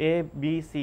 A, B, C,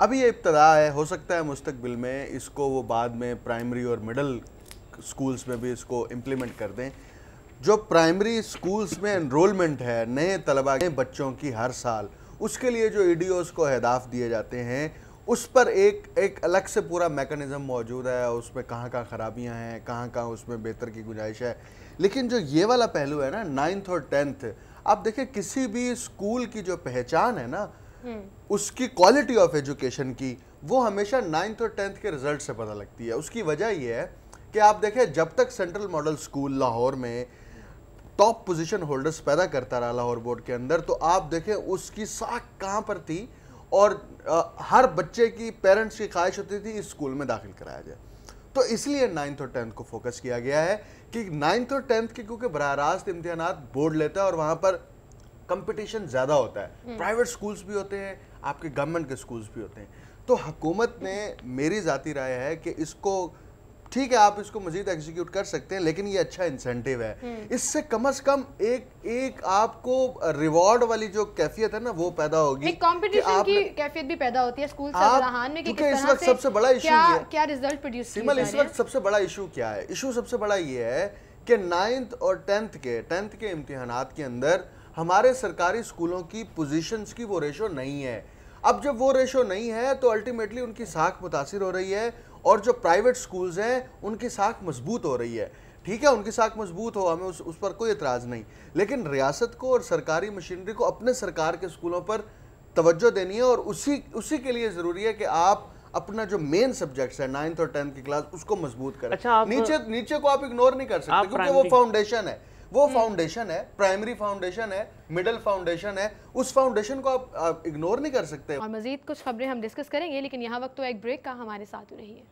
ابھی یہ ابتدا ہے, ہو سکتا ہے مستقبل میں اس کو وہ بعد میں پرائمری اور مڈل سکولز میں بھی اس کو امپلیمنٹ کر دیں. جو پرائمری سکولز میں انرولمنٹ ہے نئے طلباء کے بچوں کی ہر سال, اس کے لیے جو ایڈیوز کو اہداف دیے جاتے ہیں اس پر ایک الگ سے پورا میکنزم موجود ہے, اس میں کہاں کہاں خرابیاں ہیں, کہاں کہاں اس میں بہتر کی گنجائش ہے. لیکن جو یہ والا پہلو ہے نا 9th اور 10th, آپ دیکھیں کسی بھی اسکول کی جو پہچان ہے نا اس کی کوالٹی آف ایجوکیشن کی, وہ ہمیشہ 9th اور 10th کے رزلٹ سے پتہ لگتی ہے. اس کی وجہ یہ ہے کہ آپ دیکھیں جب تک سینٹرل ماڈل اسکول لاہور میں ٹاپ پوزیشن ہولڈرز پیدا کرتا رہا لاہور بورڈ کے اندر, تو آپ دیکھیں اس کی ساکھ کہاں پر تھی, اور ہر بچے کی پیرنٹس کی خواہش ہوتی تھی اس اسکول میں داخل کرایا جائے. تو اس لیے 9th اور 10th کو فوکس کیا گیا ہے کہ 9th اور 10th کے کیونکہ براہ راست امتحانات بورڈ لیتا ہے اور وہاں پر کمپٹیشن زیادہ ہوتا ہے, پرائیویٹ سکولز بھی ہوتے ہیں, آپ کے گورنمنٹ کے سکولز بھی ہوتے ہیں. تو حکومت نے, میری ذاتی رائے ہے کہ اس کو ٹھیک ہے آپ اس کو مزید ایگزیکیوٹ کر سکتے ہیں, لیکن یہ اچھا انسینٹیو ہے. اس سے کم از کم ایک آپ کو ریوارڈ والی جو کیفیت ہے نا وہ پیدا ہوگی, ایک کمپٹیشن کی کیفیت بھی پیدا ہوتی ہے اسکول سربراہان میں کہ کس طرح سے سب سے بڑا ایشو کیا رزلٹ پروڈیوس کیے جا رہے ہیں. اس وقت سب سے بڑا ایشو کیا ہے؟ ایشو سب سے بڑا یہ ہے کہ 9th اور 10th کے امتحانات کے اندر ہمارے سرکاری اسکولوں کی پوزیشنز کی وہ ریشو نہیں ہے. اب جب وہ ریشو نہیں ہے تو الٹیمیٹلی ان کی ساکھ متاثر ہو رہی ہے, اور جو پرائیویٹ سکولز ہیں ان کی ساکھ مضبوط ہو رہی ہے. ٹھیک ہے ان کی ساکھ مضبوط ہو, ہمیں اس پر کوئی اعتراض نہیں, لیکن ریاست کو اور سرکاری مشینری کو اپنے سرکار کے سکولوں پر توجہ دینی ہے, اور اسی کے لیے ضروری ہے کہ آپ اپنا جو مین سبجیکٹس ہے 9th اور 10th کی کلاس اس کو مضبوط کریں. نیچے کو آپ اگنور نہیں کر سکتے کیونکہ وہ فاؤنڈیشن ہے, وہ فاؤنڈیشن ہے, پرائمری فاؤنڈیشن ہے, مڈل فاؤنڈیشن ہے, اس فاؤنڈیشن کو آپ اگنور نہیں کر سکتے. اور مزید کچھ خبریں ہم ڈسکس کریں گے, لیکن یہاں وقت تو ایک بریک کا, ہمارے ساتھ رہیے.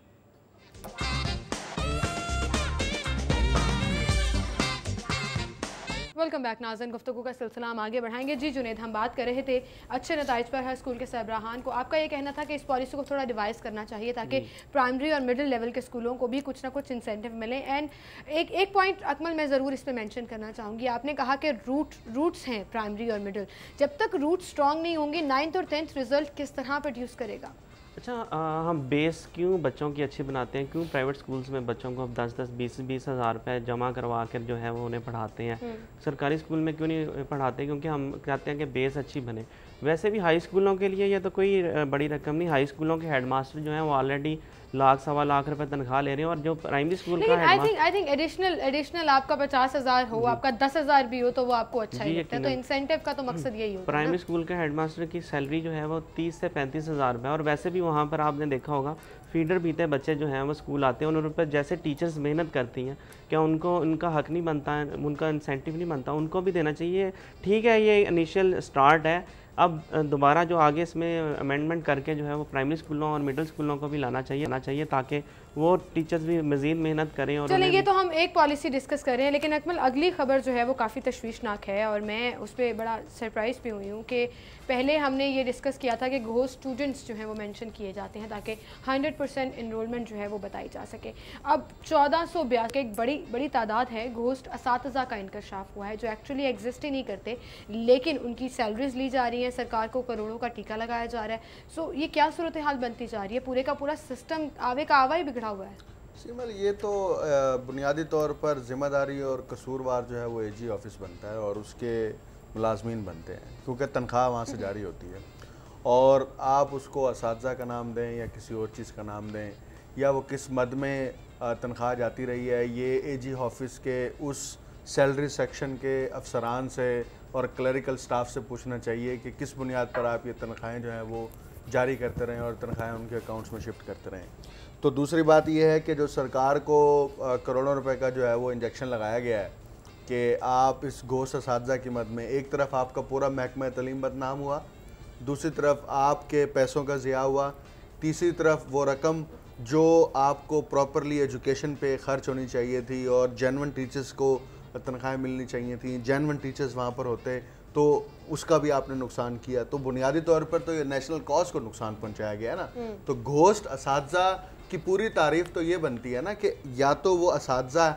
ویلکم بیک ناظرین, گفتگو کا سلسلہ ہم آگے بڑھائیں گے. جی جنید, ہم بات کر رہے تھے اچھے نتائج پر ہر اسکول کے سربراہان کو. آپ کا یہ کہنا تھا کہ اس پالیسی کو تھوڑا ڈیوائز کرنا چاہیے تاکہ پرائمری اور مڈل لیول کے اسکولوں کو بھی کچھ نہ کچھ انسینٹیو ملیں. اینڈ ایک پوائنٹ اکمل میں ضرور اس پہ مینشن کرنا چاہوں گی. آپ نے کہا کہ روٹس ہیں پرائمری اور مڈل, جب تک روٹ اسٹرانگ نہیں ہوں گی 9th اور 10th رزلٹ کس طرح پروڈیوس کرے گا؟ اچھا, ہم بیس کیوں بچوں کی اچھی بناتے ہیں, کیوں پرائیویٹ سکولز میں بچوں کو 10-20 ہزار روپے جمع کروا کر جو ہے وہ انہیں پڑھاتے ہیں, سرکاری اسکول میں کیوں نہیں پڑھاتے؟ کیونکہ ہم کہتے ہیں کہ بیس اچھی بنے. ویسے بھی ہائی اسکولوں کے لیے یہ تو کوئی بڑی رقم نہیں, ہائی اسکولوں کے ہیڈ ماسٹر جو ہیں وہ آلریڈی $1-1.25 لاکھ روپے تنخواہ لے رہے ہیں, اور جو پرائمری اسکول کا آئی تھنک ایڈیشنل آپ کا 50,000 ہو, آپ کا 10,000 بھی ہو تو وہ آپ کو اچھا ہی لگتا ہے. تو انسینٹیو کا تو مقصد یہی ہوتا ہے. پرائمری اسکول کے ہیڈ ماسٹر کی سیلری جو ہے وہ 30 سے 35 ہزار روپے, اور ویسے بھی وہاں پر آپ نے دیکھا ہوگا فیڈر پیتے بچے جو ہیں وہ اسکول آتے ہیں, ان پر جیسے ٹیچرز محنت کرتی ہیں, کیا ان کو ان کا حق نہیں بنتا ہے, ان کا انسینٹیو نہیں بنتا, ان کو بھی دینا چاہیے. ٹھیک ہے یہ انیشیل اسٹارٹ ہے, اب دوبارہ جو آگے اس میں امینڈمنٹ کر کے جو ہے وہ پرائمری اسکولوں اور مڈل اسکولوں کو بھی لانا چاہیے تاکہ وہ ٹیچرز بھی مزید محنت کریں. اور چلیں یہ تو ہم ایک پالیسی ڈسکس کر رہے ہیں, لیکن اکمل اگلی خبر جو ہے وہ کافی تشویشناک ہے, اور میں اس پہ بڑا سرپرائز بھی ہوئی ہوں کہ پہلے ہم نے یہ ڈسکس کیا تھا کہ گھوسٹ اسٹوڈنٹس جو ہیں وہ مینشن کیے جاتے ہیں تاکہ 100% انرولمنٹ جو ہے وہ بتائی جا سکے. اب 1482 ایک بڑی تعداد ہے گھوسٹ اساتذہ کا انکشاف ہوا ہے جو ایکچولی ایگزسٹ ہی نہیں کرتے, لیکن ان کی سیلریز لی جا رہی ہیں, سرکار کو کروڑوں کا ٹیکہ لگایا جا رہا ہے. سو یہ کیا صورتحال بنتی جا رہی ہے؟ پورے کا پورا سسٹم آوے کا آوا ہی بگڑا ہوا ہے. سیمل, یہ تو بنیادی طور پر ذمہ داری اور قصوروار جو ہے وہ اے جی آفس بنتا ہے اور اس کے ملازمین بنتے ہیں, کیونکہ تنخواہ وہاں سے جاری ہوتی ہے, اور آپ اس کو اساتذہ کا نام دیں یا کسی اور چیز کا نام دیں یا وہ کس مد میں تنخواہ جاتی رہی ہے, یہ اے جی آفس کے اس سیلری سیکشن کے افسران سے اور کلریکل سٹاف سے پوچھنا چاہیے کہ کس بنیاد پر آپ یہ تنخواہیں جو ہیں وہ جاری کرتے رہیں اور تنخواہیں ان کے اکاؤنٹس میں شفٹ کرتے رہیں. تو دوسری بات یہ ہے کہ جو سرکار کو کروڑوں روپے کا جو ہے وہ انجیکشن لگایا گیا ہے کہ آپ اس گھوسٹ اساتذہ کی مد میں, ایک طرف آپ کا پورا محکمہ تعلیم بدنام ہوا, دوسری طرف آپ کے پیسوں کا ضیاع ہوا, تیسری طرف وہ رقم جو آپ کو پراپرلی ایجوکیشن پہ خرچ ہونی چاہیے تھی اور جینون ٹیچرز کو تنخواہیں ملنی چاہیے تھیں, جینون ٹیچرز وہاں پر ہوتے تو اس کا بھی آپ نے نقصان کیا. تو بنیادی طور پر تو یہ نیشنل کاز کو نقصان پہنچایا گیا ہے نا. تو گھوسٹ اساتذہ کی پوری تعریف تو یہ بنتی ہے نا کہ یا تو وہ اساتذہ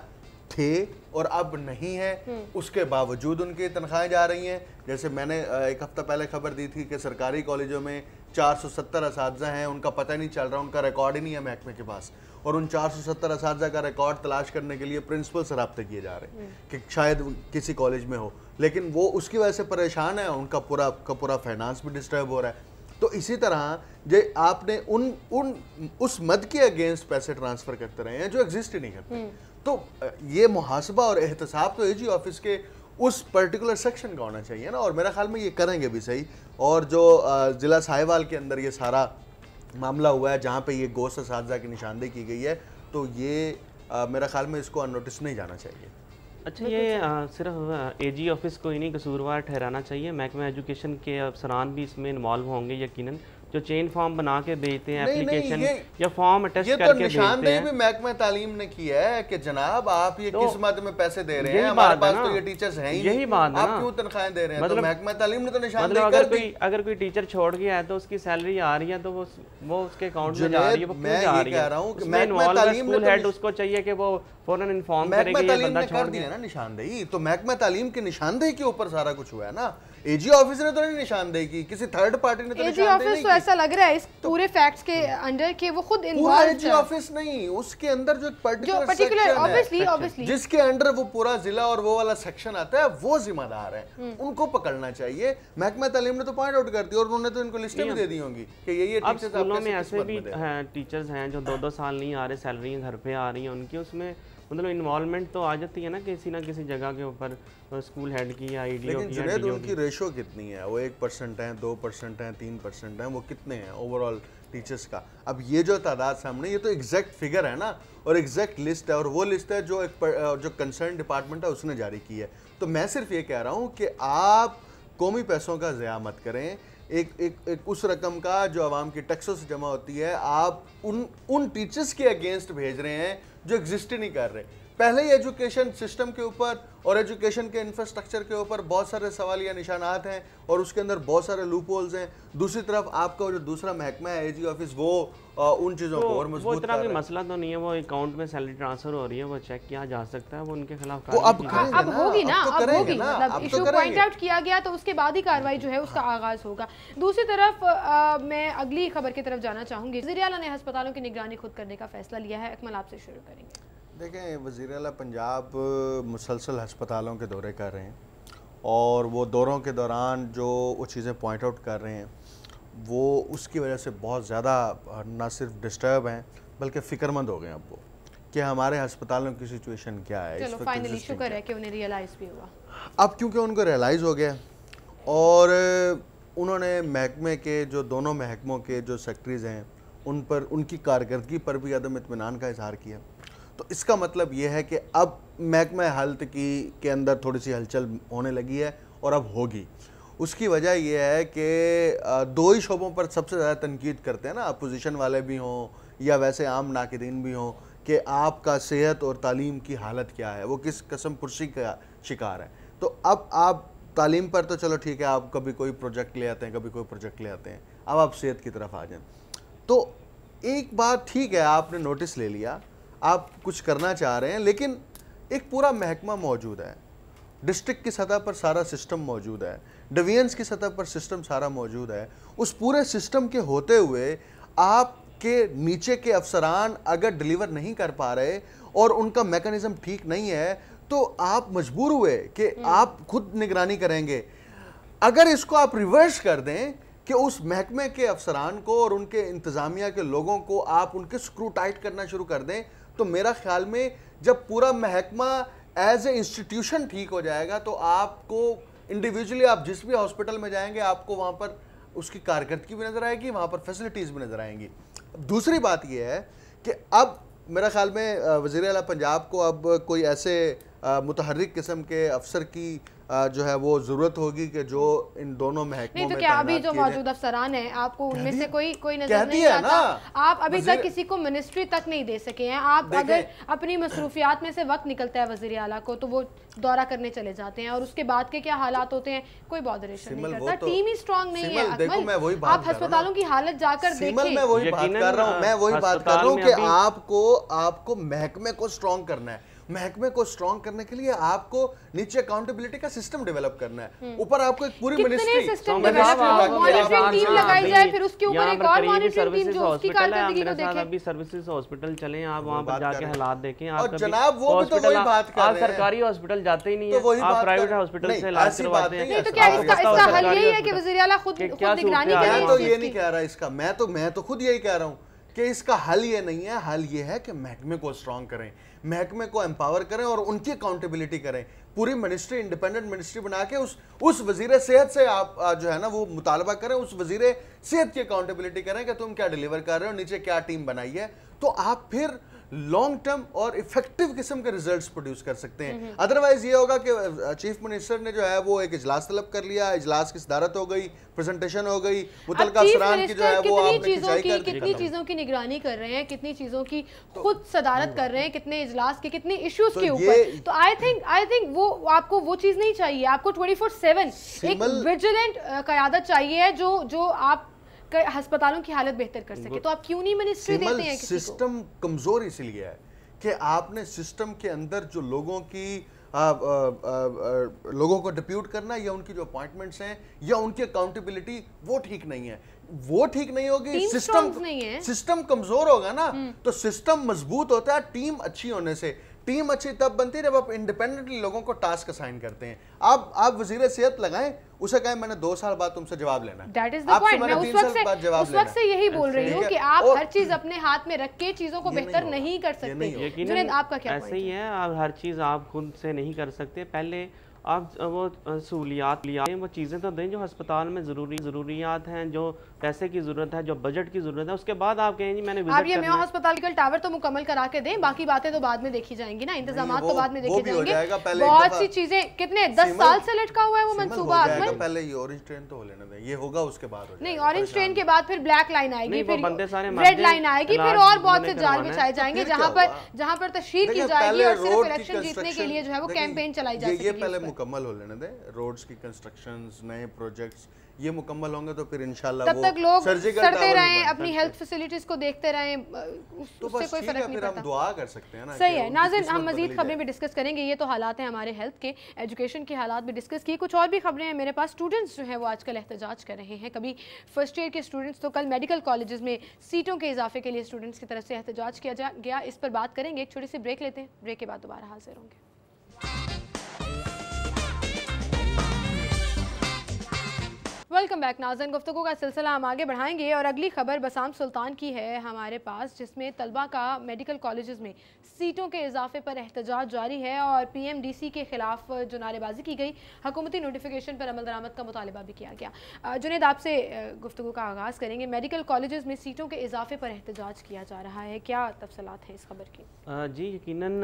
تھے اور اب نہیں ہے, اس کے باوجود ان کی تنخواہیں جا رہی ہیں. جیسے میں نے ایک ہفتہ پہلے خبر دی تھی کہ سرکاری کالجوں میں 470 اساتذہ ہیں, ان کا پتہ نہیں چل رہا, ان کا ریکارڈ ہی نہیں ہے محکمے کے پاس, اور ان 470 اساتذہ کا ریکارڈ تلاش کرنے کے لیے پرنسپل سے رابطے کیے جا رہے ہیں کہ شاید کسی کالج میں ہو, لیکن وہ اس کی وجہ سے پریشان ہے, ان کا پورا فائنانس بھی ڈسٹرب ہو رہا ہے. تو اسی طرح آپ نے اس مد کے اگینسٹ پیسے ٹرانسفر کرتے رہے ہیں جو ایگزسٹ ہی نہیں کرتے. تو یہ محاسبہ اور احتساب تو AG آفس کے اس پرٹیکولر سیکشن کا ہونا چاہیے نا, اور میرا خیال میں یہ کریں گے بھی صحیح. اور جو ضلع ساہیوال کے اندر یہ سارا معاملہ ہوا ہے جہاں پہ یہ گوشت اساتذہ کی نشاندہی کی گئی ہے, تو یہ میرا خیال میں اس کو ان نوٹس نہیں جانا چاہیے. اچھا, یہ صرف AG آفس کو ہی نہیں قصوروار ٹھہرانا چاہیے, محکمہ ایجوکیشن کے افسران بھی اس میں انوالو ہوں گے یقیناً, جو چین فارم بنا کے بھیجتے ہیں, اپلیکیشن یا فارم اٹیسٹ کر کے بھیجتے ہیں. یہ تو نشاندہی بھی محکمہ تعلیم نے کی ہے کہ جناب آپ یہ کس مد میں پیسے دے رہے ہیں, ہمارے پاس تو یہ ٹیچرز ہیں ہی نہیں, آپ کیوں تنخواہیں دے رہے ہیں. تو محکمہ تعلیم نے تو نشاندہی کر دی. اگر کوئی ٹیچر چھوڑ گیا ہے تو اس کی سیلری آ رہی ہے تو وہ اس کے اکاؤنٹ میں جا رہی ہے, وہ کیوں جا رہی ہے. اس میں انوالو اسکول ہیڈ, اس کو چاہیے کہ وہ فوراً انفارم کرے کہ یہ بندہ چھوڑ گیا. نشاندہی تو محکمہ تعلیم کی نشاندہی کے اوپر سارا کچھ ہوا ہے نا. AG آفس نے تو نہیں نشاندہی کی, کسی تھرڈ پارٹی نے تو نشاندہی نہیں کی. AG آفس تو ایسا لگ رہا ہے اس پورے فیکٹس کے انڈر کہ وہ خود انوالوڈ ہے. AG آفس نہیں, اس کے اندر جو پرٹیکولر سیکشن ہے جس کے انڈر وہ پورا ضلع اور وہ والا سیکشن آتا ہے, وہ ذمہ دار ہے, ان کو پکڑنا چاہیے. محکمہ تعلیم نے تو پوائنٹ آؤٹ کر دی, اور انہوں نے تو ان کو لسٹیں بھی دے دی ہوں گی کہ یہ ٹیچرز. اب اسکولوں میں ایسے بھی ٹیچرز ہیں جو 2-2 سال نہیں آ رہے, سیلری گھر پہ آ رہی ہیں ان کی, اس میں مطلب انوالومنٹ تو آ جاتی ہے نا کسی نہ کسی جگہ کے اوپر, اسکول ہیڈ کی یا IDO کی. لیکن جنید ان کی ریشو کتنی ہے, وہ 1% ہیں, 2% ہیں, 3% ہیں, وہ کتنے ہیں اوور آل ٹیچرز کا. اب یہ جو تعداد سامنے, یہ تو ایگزیکٹ فگر ہے نا, اور ایگزیکٹ لسٹ ہے, اور وہ لسٹ ہے جو کنسرن ڈپارٹمنٹ ہے اس نے جاری کی ہے. تو میں صرف یہ کہہ رہا ہوں کہ آپ قومی پیسوں کا ضیاع مت کریں. ایک اس رقم کا جو عوام کی ٹیکسوں سے جمع ہوتی ہے, آپ ان ٹیچرز کے اگینسٹ بھیج رہے ہیں جو ایگزسٹ نہیں کر رہے. پہلے ہی ایجوکیشن سسٹم کے اوپر اور ایجوکیشن کے انفراسٹرکچر کے اوپر بہت سارے سوالیہ نشانات ہیں, اور اس کے اندر بہت سارے لوپ ہولز ہیں. دوسری طرف آپ کا جو دوسرا محکمہ ہے AG آفس, وہ ان چیزوں کو اور مضبوط کر رہا ہے. وہ اتنا مسئلہ تو نہیں ہے, وہ اکاؤنٹ میں سیلری ٹرانسفر ہو رہی ہے, وہ چیک کیا جا سکتا ہے, وہ ان کے خلاف اب ہوگی نا, اب ہوگی, مطلب ایشو پوائنٹ آؤٹ کیا گیا تو اس کے بعد ہی کارروائی جو ہے اس کا آغاز ہوگا. دوسری طرف میں اگلی خبر کی طرف جانا چاہوں گی. وزیر اعلیٰ نے ہسپتالوں کی نگرانی خود کرنے کا فیصلہ لیا ہے. اکمل آپ سے شروع کریں گے. دیکھیں, وزیر اعلیٰ پنجاب مسلسل ہسپتالوں کے دورے کر رہے ہیں, اور وہ دوروں کے دوران جو وہ چیزیں پوائنٹ آؤٹ کر رہے ہیں وہ اس کی وجہ سے بہت زیادہ نہ صرف ڈسٹرب ہیں بلکہ فکر مند ہو گئے ہیں اب وہ کہ ہمارے ہسپتالوں کی سچویشن کیا ہے. چلو فائنلی شکر ہے کہ انہیں ریئلائز بھی ہوا. اب کیونکہ ان کو ریئلائز ہو گیا, اور انہوں نے محکمے کے جو دونوں محکموں کے جو سیکٹریز ہیں ان پر, ان کی کارکردگی پر بھی عدم اطمینان کا اظہار کیا. تو اس کا مطلب یہ ہے کہ اب محکمہ ہیلتھ کے اندر تھوڑی سی ہلچل ہونے لگی ہے, اور اب ہوگی. اس کی وجہ یہ ہے کہ 2 ہی شعبوں پر سب سے زیادہ تنقید کرتے ہیں نا, اپوزیشن والے بھی ہوں یا ویسے عام ناقدین بھی ہوں, کہ آپ کا صحت اور تعلیم کی حالت کیا ہے, وہ کس قسم پرسی کا شکار ہے. تو اب آپ تعلیم پر تو چلو ٹھیک ہے, آپ کبھی کوئی پروجیکٹ لے آتے ہیں, کبھی کوئی پروجیکٹ لے آتے ہیں, اب آپ صحت کی طرف آ جائیں. تو ایک بات ٹھیک ہے, آپ نے نوٹس لے لیا, آپ کچھ کرنا چاہ رہے ہیں, لیکن ایک پورا محکمہ موجود ہے, ڈسٹرکٹ کی سطح پر سارا سسٹم موجود ہے, ڈویژنس کی سطح پر سسٹم سارا موجود ہے. اس پورے سسٹم کے ہوتے ہوئے آپ کے نیچے کے افسران اگر ڈیلیور نہیں کر پا رہے اور ان کا میکانزم ٹھیک نہیں ہے, تو آپ مجبور ہوئے کہ آپ خود نگرانی کریں گے. اگر اس کو آپ ریورس کر دیں کہ اس محکمے کے افسران کو اور ان کے انتظامیہ کے لوگوں کو آپ ان کے سکرو ٹائٹ کرنا شروع کر دیں, تو میرا خیال میں جب پورا محکمہ ایز اے انسٹیٹیوشن ٹھیک ہو جائے گا, تو آپ کو انڈیویجولی آپ جس بھی ہاسپٹل میں جائیں گے آپ کو وہاں پر اس کی کارکردگی بھی نظر آئے گی, وہاں پر فیسلٹیز بھی نظر آئیں گی. دوسری بات یہ ہے کہ اب میرا خیال میں وزیر اعلیٰ پنجاب کو اب کوئی ایسے متحرک قسم کے افسر کی جو ہے وہ ضرورت ہوگی کہ جو ان دونوں محکموں میں تو کیا ابھی جو موجود افسران ہیں آپ کو ان میں سے کوئی نظر نہیں آتا؟ آپ ابھی تک کسی کو منسٹری تک نہیں دے سکے ہیں. آپ اگر اپنی مصروفیات میں سے وقت نکلتا ہے وزیر اعلیٰ کو تو وہ دورہ کرنے چلے جاتے ہیں, اور اس کے بعد کے کیا حالات ہوتے ہیں کوئی بادریشن نہیں کرتا. ٹیم ہی اسٹرانگ نہیں ہے. اکمل, آپ ہسپتالوں کی حالت جا کر دیکھیں. میں وہی بات کر رہا ہوں کہ آپ کو محکمے کو اسٹرانگ کرنا ہے. محکمے کو اسٹرانگ کرنے کے لیے آپ کو نیچے اکاؤنٹیبلٹی کا سسٹم ڈیولپ کرنا ہے, اوپر آپ کو ایک پوری منسٹری ابھی سروسز ہاسپٹل چلیں, آپ وہاں پر جا کے حالات دیکھیں. آپ جناب وہ بھی تو وہی بات کر رہے ہیں, سرکاری ہاسپٹل جاتے ہی نہیں ہیں, آپ پرائیویٹ ہاسپٹل سے علاج کرواتے ہیں. تو کیا اس کا حل یہی ہے کہ وزیر اعلیٰ خود نگرانی کریں؟ میں تو یہ نہیں کہہ رہا اس کا, میں تو خود یہی کہہ رہا ہوں کہ اس کا حل یہ نہیں ہے. حل یہ ہے کہ محکمے کو اسٹرانگ کریں, محکمے کو امپاور کریں اور ان کی اکاؤنٹیبلٹی کریں. پوری منسٹری انڈیپینڈنٹ منسٹری بنا کے اس وزیر صحت سے آپ جو ہے نا وہ مطالبہ کریں, اس وزیر صحت کی اکاؤنٹیبلٹی کریں کہ تم کیا ڈیلیور کر رہے ہو, نیچے کیا ٹیم بنائی ہے, تو آپ پھر لانگ ٹرم اور افیکٹو قسم کے ریزلٹس پروڈیوس کر سکتے ہیں. ادروائز یہ ہوگا کہ چیف منسٹر نے جو ہے وہ ایک اجلاس طلب کر لیا, اجلاس کی صدارت ہو گئی, پریزنٹیشن ہو گئی, متعلقہ افسران کی جو ہے وہ آپ نے کھنچائی کر دی. کتنی چیزوں کی نگرانی کر رہے ہیں, کتنی چیزوں کی خود صدارت کر رہے ہیں, کتنے اجلاس کے, کتنے ایشوز کے اوپر. تو آئی تھنک وہ آپ کو وہ چیز نہیں چاہیے, آپ کو 24/7 ایک ویجیلنٹ قیادت چاہیے جو آپ ہسپتالوں کی حالت بہتر کر سکے. تو آپ کیوں نہیں منسٹری دیتے ہیں کسی کو؟ سسٹم کمزور اس لیے ہے کہ آپ نے سسٹم کے اندر جو لوگوں کو ڈپیوٹ کرنا یا ان کی جو اپوائنٹمنٹس ہیں یا ان کی اکاؤنٹیبلٹی وہ ٹھیک نہیں ہے. وہ ٹھیک نہیں ہوگی, سسٹم کمزور ہوگا نا. تو سسٹم مضبوط ہوتا ہے ٹیم اچھی ہونے سے. ٹیم اچھی تب بنتی ہے جب آپ انڈیپینڈنٹلی لوگوں کو ٹاسک اسائن کرتے ہیں. آپ وزیر صحت لگائیں, اسے کہیں میں نے 2 سال بعد تم سے جواب لینا ہے. That is the point. میں اس وقت سے یہی بول رہی ہوں کہ آپ ہر چیز اپنے ہاتھ میں رکھ کے چیزوں کو بہتر نہیں کر سکتے. جنید آپ کا کیا ایسے ہی ہے, آپ ہر چیز آپ خود سے نہیں کر سکتے. پہلے آپ وہ سہولیات وہ چیزیں تو دیں جو ہسپتال میں ضروریات ہیں, جو پیسے کی ضرورت ہے, جو بجٹ کی ضرورت ہے. اس کے بعد آپ کہیں جی میں نے آپ یہ میو ہسپتال کا ٹاور تو مکمل کرا کے دیں, باقی باتیں تو بعد میں دیکھی جائیں گی نا, انتظامات تو بعد میں دیکھے جائیں گے. بہت سی چیزیں کتنے 10 سال سے لٹکا ہوا ہے وہ منصوبہ. پہلے یہ اورنج ٹرین تو ہو لینے دیں, یہ ہوگا اس کے بعد. نہیں, اورنج ٹرین کے بعد پھر بلیک لائن آئے گی, پھر ریڈ لائن آئے گی, پھر اور بہت سے جال بچھائے جائیں گے جہاں پر تشہیر کی جائے گی اور صرف الیکشن جیتنے کے لیے جو ہے وہ کیمپین چلائی جا سکے. یہ پہلے مکمل ہو لینے دیں. روڈز کی کنسٹرکشنز, نئے پروجیکٹس یہ مکمل ہوں گے تو پھر انشاءاللہ تب تک لوگ سڑتے رہیں, اپنی ہیلتھ فیسیلیٹیز کو دیکھتے رہیں, اس سے کوئی فرق نہیں پڑتا. ہم دعا کر سکتے ہیں نا. صحیح ہے. ناظرین, ہم مزید خبریں بھی ڈسکس کریں گے. یہ تو حالات ہیں ہمارے ہیلتھ کے, ایجوکیشن کے حالات بھی ڈسکس کیے. کچھ اور بھی خبریں ہیں میرے پاس. اسٹوڈنٹس جو ہیں وہ آج کل احتجاج کر رہے ہیں. کبھی فرسٹ ایئر کے اسٹوڈنٹس, تو کل میڈیکل کالجز میں سیٹوں کے اضافے کے لیے اسٹوڈنٹس کی طرف سے احتجاج کیا گیا. اس پر بات کریں گے. ایک چھوٹی سی بریک لیتے ہیں, بریک کے بعد دوبارہ حاضر ہوں گے. ویلکم بیک ناظرین. گفتگو کا سلسلہ ہم آگے بڑھائیں گے اور اگلی خبر بسام سلطان کی ہے ہمارے پاس, جس میں طلبہ کا میڈیکل کالجز میں سیٹوں کے اضافے پر احتجاج جاری ہے اور پی ایم ڈی سی کے خلاف جو نعرے بازی کی گئی, حکومتی نوٹیفیکیشن پر عمل درآمد کا مطالبہ بھی کیا گیا. جنید, آپ سے گفتگو کا آغاز کریں گے. میڈیکل کالجز میں سیٹوں کے اضافے پر احتجاج کیا جا رہا ہے, کیا تفصیلات ہیں اس خبر کی؟ جی یقیناً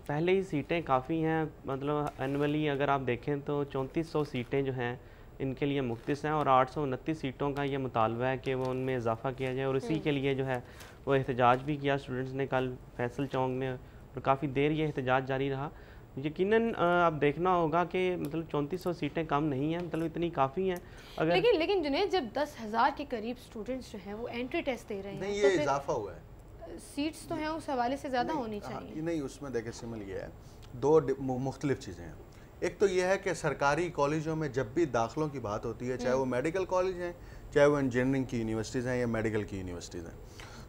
پہلے ہی سیٹیں کافی ہیں. مطلب اینولی اگر آپ دیکھیں تو 3400 سیٹیں جو ہیں ان کے لیے مختص ہیں اور 829 سیٹوں کا یہ مطالبہ ہے کہ وہ ان میں اضافہ کیا جائے, اور اسی کے لیے جو ہے وہ احتجاج بھی کیا اسٹوڈنٹس نے کل فیصل چونک میں, اور کافی دیر یہ احتجاج جاری رہا. یقیناً اب دیکھنا ہوگا کہ مطلب 3400 سیٹیں کم نہیں ہیں, مطلب اتنی کافی ہیں. لیکن جنید, جب 10,000 کے قریب اسٹوڈنٹس جو ہیں وہ انٹری ٹیسٹ دے رہے ہیں, نہیں یہ اضافہ ہوا ہے, سیٹس تو ہیں اس حوالے سے زیادہ ہونی چاہیے. نہیں, اس میں دیکھیں سمل یہ ہے, 2 مختلف چیزیں ہیں. ایک تو یہ ہے کہ سرکاری کالجوں میں جب بھی داخلوں کی بات ہوتی ہے, چاہے وہ میڈیکل کالج ہیں, چاہے وہ انجینئرنگ کی یونیورسٹیز ہیں یا میڈیکل کی یونیورسٹیز ہیں,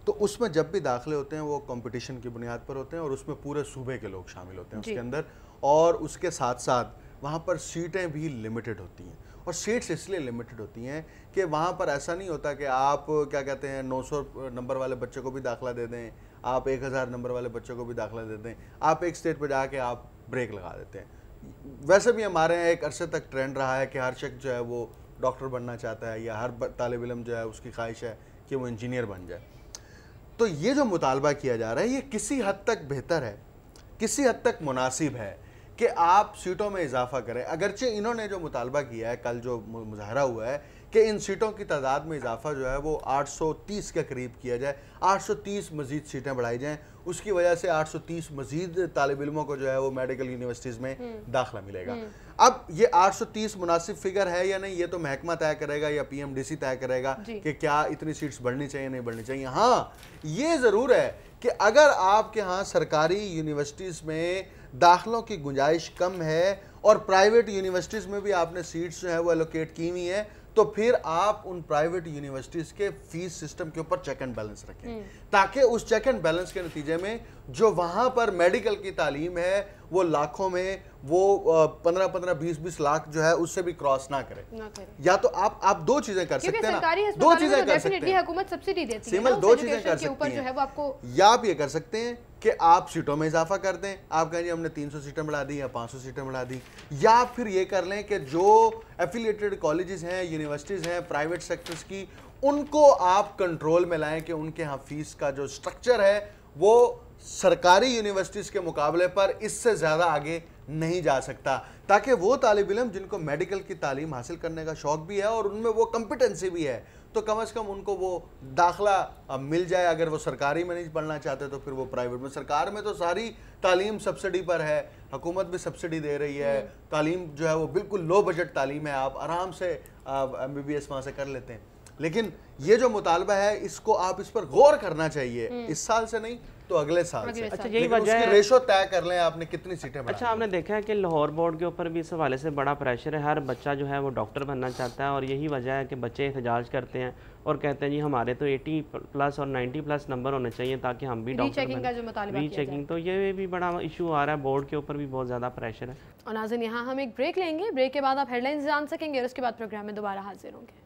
تو اس میں جب بھی داخلے ہوتے ہیں وہ کمپٹیشن کی بنیاد پر ہوتے ہیں اور اس میں پورے صوبے کے لوگ شامل ہوتے ہیں اس کے اندر, اور اس کے ساتھ ساتھ وہاں پر سیٹیں بھی لمیٹڈ ہوتی ہیں. اور سیٹس اس لیے لمیٹڈ ہوتی ہیں کہ وہاں پر ایسا نہیں ہوتا کہ آپ کیا کہتے ہیں 900 نمبر والے بچے کو بھی داخلہ دے دیں, آپ 1000 نمبر والے بچوں کو بھی داخلہ دے دیں, آپ ایک اسٹیج پہ جا کے آپ بریک لگا دیتے ہیں. ویسے بھی ہمارے یہاں ایک عرصے تک ٹرینڈ رہا ہے کہ ہر شخص جو ہے وہ ڈاکٹر بننا چاہتا ہے, یا ہر طالب علم جو ہے اس کی خواہش ہے کہ وہ انجینئر بن جائے. تو یہ جو مطالبہ کیا جا رہا ہے یہ کسی حد تک بہتر ہے, کسی حد تک مناسب ہے کہ آپ سیٹوں میں اضافہ کریں. اگرچہ انہوں نے جو مطالبہ کیا ہے, کل جو مظاہرہ ہوا ہے کہ ان سیٹوں کی تعداد میں اضافہ جو ہے وہ 830 کے قریب کیا جائے, 830 مزید سیٹیں بڑھائی جائیں, اس کی وجہ سے 830 مزید طالب علموں کو جو ہے وہ میڈیکل یونیورسٹیز میں داخلہ ملے گا. اب یہ 830 مناسب فگر ہے یا نہیں, یہ تو محکمہ طے کرے گا یا پی ایم ڈی سی طے کرے گا کہ کیا اتنی سیٹس بڑھنی چاہیے نہیں بڑھنی چاہیے. ہاں یہ ضرور ہے کہ اگر آپ کے ہاں سرکاری یونیورسٹیز میں داخلوں کی گنجائش کم ہے اور پرائیویٹ یونیورسٹیز میں بھی آپ نے سیٹس جو ہے وہ الوکیٹ کی ہوئی ہیں, تو پھر آپ ان پرائیویٹ یونیورسٹیز کے فیس سسٹم کے اوپر چیک اینڈ بیلنس رکھیں, تاکہ اس چیک اینڈ بیلنس کے نتیجے میں جو وہاں پر میڈیکل کی تعلیم ہے وہ لاکھوں میں, وہ 15-20 لاکھ جو ہے اس سے بھی کراس نہ کرے. یا تو آپ دو چیزیں کر سکتے ہیں نا, دو چیزیں کر سکتے ہیں, حکومت سبسڈی دیتی ہے, سیمل دو چیزیں کر سکتے ہیں. یا آپ یہ کر سکتے ہیں کہ آپ سیٹوں میں اضافہ کر دیں, آپ کہیں جی ہم نے 300 سیٹیں بڑھا دی یا 500 سیٹیں بڑھا دی, یا پھر یہ کر لیں کہ جو ایفیلیٹڈ کالجز ہیں, یونیورسٹیز ہیں پرائیویٹ سیکٹرز کی, ان کو آپ کنٹرول میں لائیں کہ ان کے ہاں فیس کا جو سٹرکچر ہے وہ سرکاری یونیورسٹیز کے مقابلے پر اس سے زیادہ آگے نہیں جا سکتا, تاکہ وہ طالب علم جن کو میڈیکل کی تعلیم حاصل کرنے کا شوق بھی ہے اور ان میں وہ کمپیٹنسی بھی ہے, تو کم از کم ان کو وہ داخلہ مل جائے. اگر وہ سرکاری میں نہیں پڑھنا چاہتے تو پھر وہ پرائیویٹ میں. سرکار میں تو ساری تعلیم سبسڈی پر ہے, حکومت بھی سبسڈی دے رہی ہے, تعلیم جو ہے وہ بالکل لو بجٹ تعلیم ہے, آپ آرام سے MBBS وہاں سے کر لیتے ہیں. لیکن یہ جو مطالبہ ہے اس کو آپ اس پر غور کرنا چاہیے, اس سال سے نہیں تو اگلے سال سے. اچھا یہی وجہ ہے, ریشو طے کر لیں آپ نے کتنی سیٹیں بڑھانی. اچھا آپ نے دیکھا ہے کہ لاہور بورڈ کے اوپر بھی اس حوالے سے بڑا پریشر ہے, ہر بچہ جو ہے وہ ڈاکٹر بننا چاہتا ہے, اور یہی وجہ ہے کہ بچے احتجاج کرتے ہیں اور کہتے ہیں جی ہمارے تو 80+ اور 90+ نمبر ہونے چاہیے تاکہ ہم بھی ڈاکٹر بنیں. ری چیکنگ کا یہ بھی بڑا ایشو آ رہا ہے, بورڈ کے اوپر بھی بہت زیادہ پریشر ہے. اور ناظرین یہاں ہم ایک بریک لیں گے, بریک کے بعد آپ ہیڈ لائنز جان سکیں گے اور اس کے بعد پروگرام میں دوبارہ حاضر ہوں گے.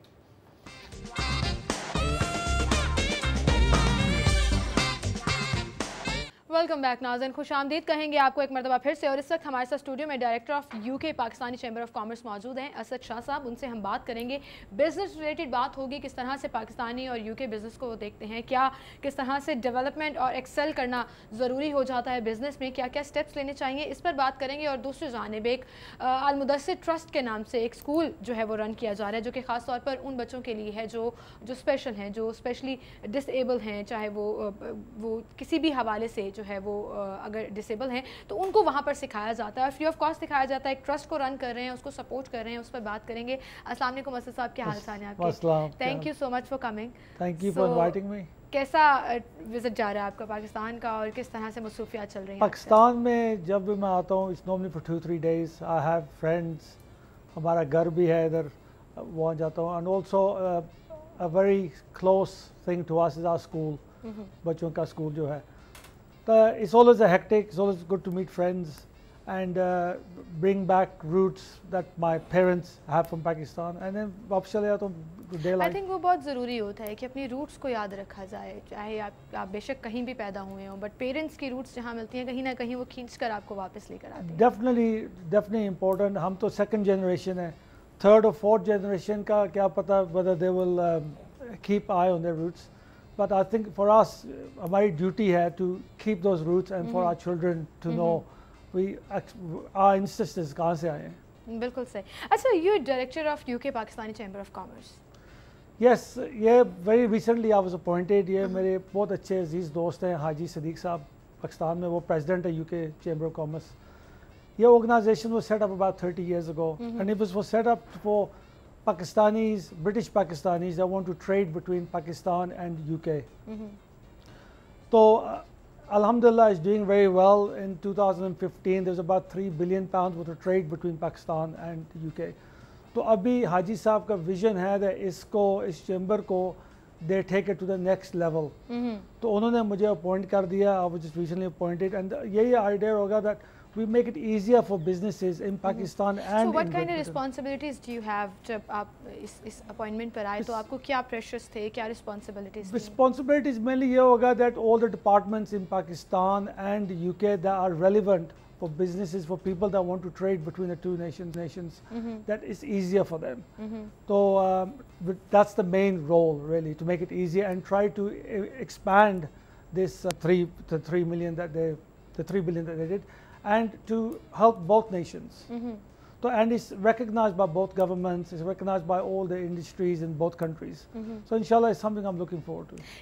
ویلکم بیک ناظرین, خوش آمدید کہیں گے آپ کو ایک مرتبہ پھر سے. اور اس وقت ہمارے ساتھ اسٹوڈیو میں director of UK Pakistani chamber of commerce موجود ہیں, اسد شاہ صاحب. ان سے ہم بات کریں گے, بزنس ریلیٹڈ بات ہوگی, کس طرح سے پاکستانی اور UK بزنس کو دیکھتے ہیں, کیا کس طرح سے ڈیولپمنٹ اور ایکسل کرنا ضروری ہو جاتا ہے بزنس میں, کیا کیا سٹیپس لینے چاہیے, اس پر بات کریں گے. اور دوسری جانب ایک المدثر ٹرسٹ کے نام سے ایک اسکول جو ہے وہ رن کیا جا رہا ہے, جو کہ خاص طور پر ان بچوں کے لیے ہے جو اسپیشل ہیں, جو اسپیشلی ڈس ایبل ہیں, چاہے وہ کسی بھی حوالے سے جو ہے وہ اگر ڈسیبل ہیں تو ان کو وہاں پر سکھایا جاتا ہے, فری آف کاسٹ سکھایا جاتا ہے. ایک ٹرسٹ کو رن کر رہے ہیں, اس کو سپورٹ کر رہے ہیں, اس پر بات کریں گے. السلام علیکم اسد صاحب, کیا حال چال ہے آپ کے؟ Thank you so much for coming. Thank you for inviting me. کیسا وزٹ جا رہا ہے آپ کا پاکستان کا, اور کس طرح سے مصروفیات چل رہی ہیں پاکستان میں؟ جب بھی میں آتا ہوں it's normally for 2-3 days. I have friends, ہمارا گھر بھی ہے ادھر, وہاں جاتا ہوں. And also a very close thing to us is our school, بچوں کا اسکول جو ہے. It's always a hectic, it's always good to meet friends and bring back roots that my parents have from Pakistan. And then واپس چلے جاتا ہوں day life. I think وہ بہت ضروری ہوتا ہے کہ اپنی روٹس کو یاد رکھا جائے, چاہے آپ بے شک کہیں بھی پیدا ہوئے ہوں, بٹ پیرنٹس کی روٹس جہاں ملتی ہیں کہیں نہ کہیں وہ کھینچ کر آپ کو واپس لے کر آتے ہیں. Definitely important. ہم تو سیکنڈ جنریشن ہے, تھرڈ اور فورتھ جنریشن کا کیا پتہ whether they will keep eye on their roots. But I think for us, ہماری ڈیوٹی ہے to keep those roots and for our children to know our ancestors کہاں سے آئے ہیں. بالکل صحیح. اچھا, you are director of UK Pakistani chamber of commerce. Yes, یہ very recently I was appointed. یہ میرے بہت اچھے عزیز دوست ہیں, حاجی صدیق صاحب پاکستان میں, وہ president ہے UK Chamber of Commerce. یہ organization was set up about 30 years ago and it was set up for Pakistanis, British Pakistanis that want to trade between Pakistan and UK. So Alhamdulillah is doing very well. In 2015 there was about £3 billion worth of trade between Pakistan and UK. تو ابھی حاجی صاحب کا vision ہے کہ اس chamber کو they take it to the next level. تو انہوں نے مجھے اپوائنٹ کر دیا. I was just recently appointed and یہی آئیڈیا ہوگا that we make it easier for businesses in Pakistan and so what kind of responsibilities do you have جب آپ اس اپوائنٹمنٹ پر آئے تو آپ کو کیا پریشرز تھے, کیا responsibilities تھے؟ Responsibilities mainly یہ ہوگا that all the departments in Pakistan and UK that are relevant for businesses, for people that want to trade between the two nations, that is easier for them. So that's the main role really, to make it easier and try to expand this 3 billion that they did, and to help both nations. So, and it's recognized by both governments, it's recognized by all the industries in both countries. So inshallah, it's something I'm looking forward to.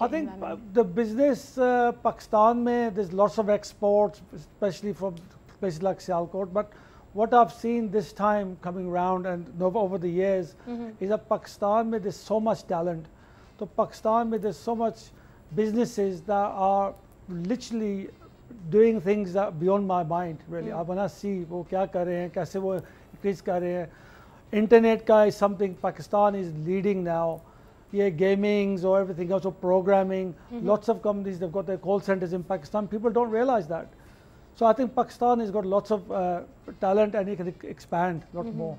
I think the business Pakistan mein, there's lots of exports, especially from places like Sialkot. But what I've seen this time coming around and over the years is that Pakistan mein, there's so much talent. So Pakistan mein, there's so much businesses that are literally doing things that beyond my mind, really. I wanna see wo kya kar rahe hain, kaise wo increase kar rahe hain. Internet ka is something Pakistan is leading now. Yeah, gamings or everything else, or programming. Lots of companies, they've got their call centers in Pakistan. People don't realize that. So I think Pakistan has got lots of talent and it can expand a lot more.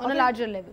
On a larger level.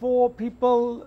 for people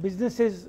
businesses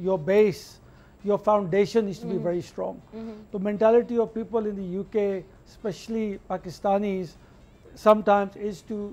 your base, your foundation needs to be very strong. The mentality of people in the UK, especially Pakistanis, sometimes is to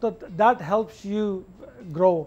So that helps you grow.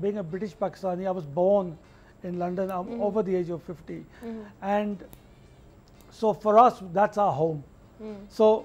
being a British Pakistani, I was born in London. I'm over the age of 50, and so for us that's our home. So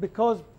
because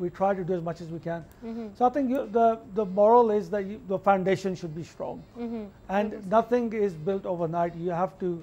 we try to do as much as we can. So I think the moral is that the foundation should be strong, and nothing is built overnight. You have to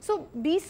So 20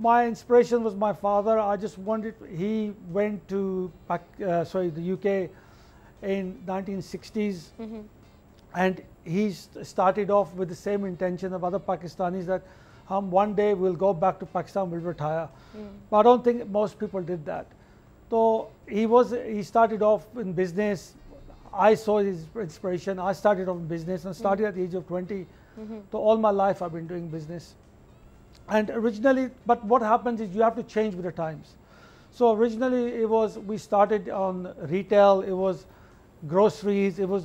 My inspiration was my father. I just wanted. He went to the UK in 1960s, and he started off with the same intention of other Pakistanis that one day we'll go back to Pakistan, we'll retire. But I don't think most people did that. So he started off in business. I saw his inspiration. I started off in business and started at the age of 20. So all my life I've been doing business. And originally, but what happens is you have to change with the times. So originally we started on retail, it was groceries, it was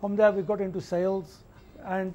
From there we got into sales, and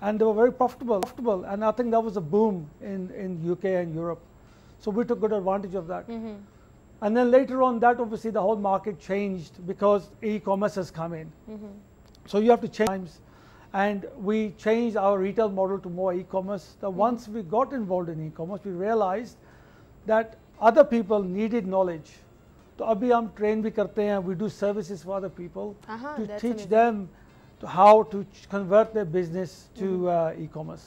and they were very profitable. And I think that was a boom in UK and Europe. So we took good advantage of that. And then later on that, obviously the whole market changed because e-commerce has come in. So you have to change times. And we changed our retail model to more e-commerce. Once we got involved in e-commerce, we realized that other people needed knowledge. So abhi hum train bhi karte hain, we do services for other people to teach them how to convert their business to e-commerce.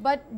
but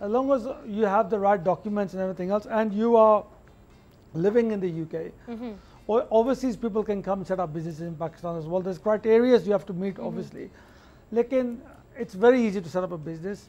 as long as you have the right documents and everything else, and you are living in the UK. Or overseas people can come set up businesses in Pakistan as well. There's criteria you have to meet, obviously. Lekin it's very easy to set up a business.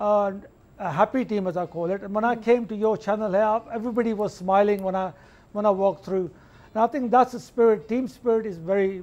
a happy team as I call it. And when I came to your channel here, everybody was smiling when I walked through. And I think that's the spirit. Team spirit is very,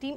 team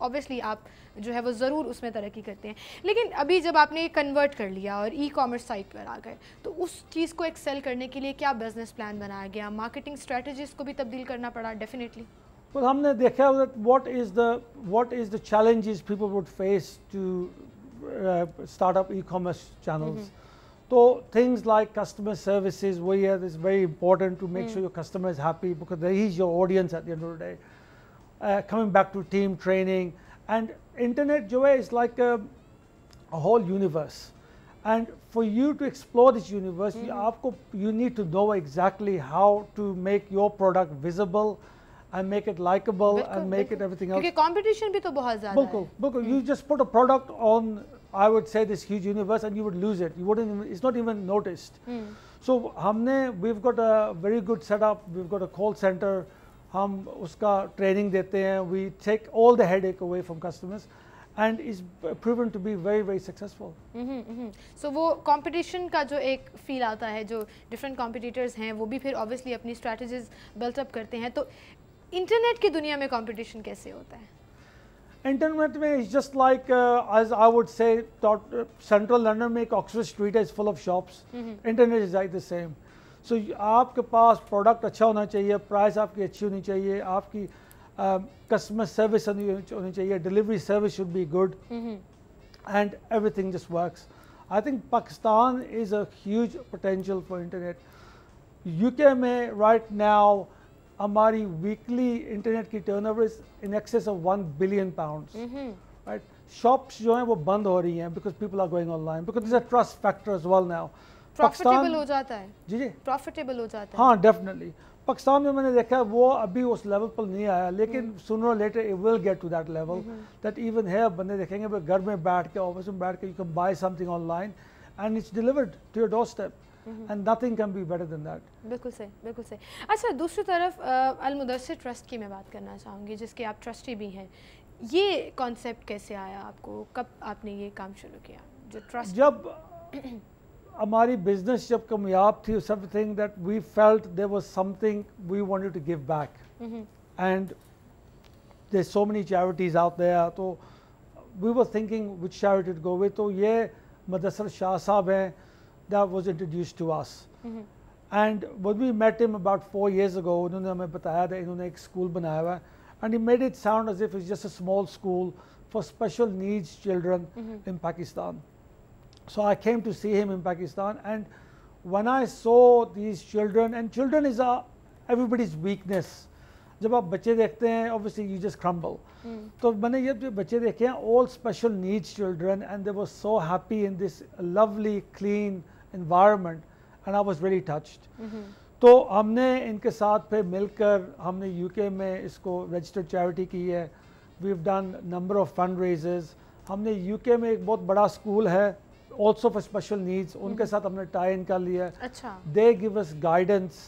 obviously آپ جو ہے وہ ضرور اس میں ترقی کرتے ہیں. لیکن ابھی جب آپ نے کنورٹ کر لیا اور ای کامرس سائٹ پر آ گئے تو اس چیز کو ایکسیل کرنے کے لیے کیا بزنس پلان بنایا گیا؟ مارکیٹنگ اسٹریٹجیز کو بھی تبدیل کرنا پڑا ڈیفینیٹلی؟ ہم نے دیکھا what is the challenges people would face to start up e-commerce channels. So things like customer services, where it's very important to make sure your customer is happy because he is your audience at the end of the day. Coming back to team training and internet jo hai is like a whole universe, and for you to explore this universe you need to know exactly how to make your product visible and make it likable and make it everything else. کیونکہ competition بھی تو بہت زیادہ ہے. بالکل you just put a product on, I would say, this huge universe and you would lose it. It's not even noticed. So we've got a very good setup. We've got a call center. ہم اس کا training دیتے ہیں. We take all the headache away from customers and it's proven to be very very successful. So وہ competition کا جو ایک فیل آتا ہے, جو different competitors ہیں وہ بھی پھر obviously اپنی strategies built up کرتے ہیں. تو انٹرنیٹ کی دنیا میں competition کیسے ہوتا ہے؟ انٹرنیٹ میں it's just like as I would say central London میں ایک Oxford Street is full of shops. Internet is like the same. So آپ کے پاس پروڈکٹ اچھا ہونا چاہیے, پرائز آپ کی اچھی ہونی چاہیے, آپ کی کسٹمر سروس ہونی چاہیے, delivery service should be good and everything just works. I think Pakistan is a huge potential for internet. UK میں رائٹ ناؤ ہماری ویکلی انٹرنیٹ کی turnover is in excess of 1 billion pounds. Right, shops جو ہیں وہ بند ہو رہی ہیں because people are going online because this a trust factor as well now. Profitable ہو جاتا ہے. جی پروفیٹیبل ہو جاتا ہے. ہاں ڈیفینیٹلی. پاکستان میں نے دیکھا وہ ابھی اس لیول پر نہیں آیا, لیکن sooner or later it will get to that level that even ہے بندے دیکھیں گے گھر میں بیٹھ کے آفس میں بیٹھ کے you can buy something online and it's delivered to your doorstep and nothing can be better than that. بالکل صحیح, بالکل صحیح. اچھا, دوسری طرف المدثر ٹرسٹ کی میں بات کرنا چاہوں گی جس کے آپ ٹرسٹی بھی ہیں. یہ کانسیپٹ کیسے آیا آپ کو, کب آپ نے یہ کام شروع کیا جو ٹرسٹ؟ جب ہماری بزنس جب کامیاب تھی, something that we felt there was something we wanted to give back and there so many charities out there. تو we were thinking which charity to go with. تو یہ مدثر شاہ صاحب ہیں, that was introduced to us and when we met him about 4 years ago انہوں نے ہمیں بتایا تھا انہوں نے ایک اسکول بنایا ہوا ہے and he made it sound as if it's just a small school for special needs children in Pakistan. So I came to see him in Pakistan and when I saw these children, and children is everybody's weakness. جب آپ بچے دیکھتے ہیں obviously you just crumble. تو میں نے یہ بچے دیکھے ہیں all special needs children and they were so happy in this lovely clean environment and I was really touched. تو ہم نے ان کے ساتھ پھر مل کر ہم نے یو کے میں اس کو رجسٹرڈ چیریٹی کی ہے. we've done number of fundraisers. ہم نے یو کے میں ایک بہت بڑا اسکول ہے also for special needs, ان کے ساتھ ہم نے ٹائی ان کر لیا ہے. they give us guidance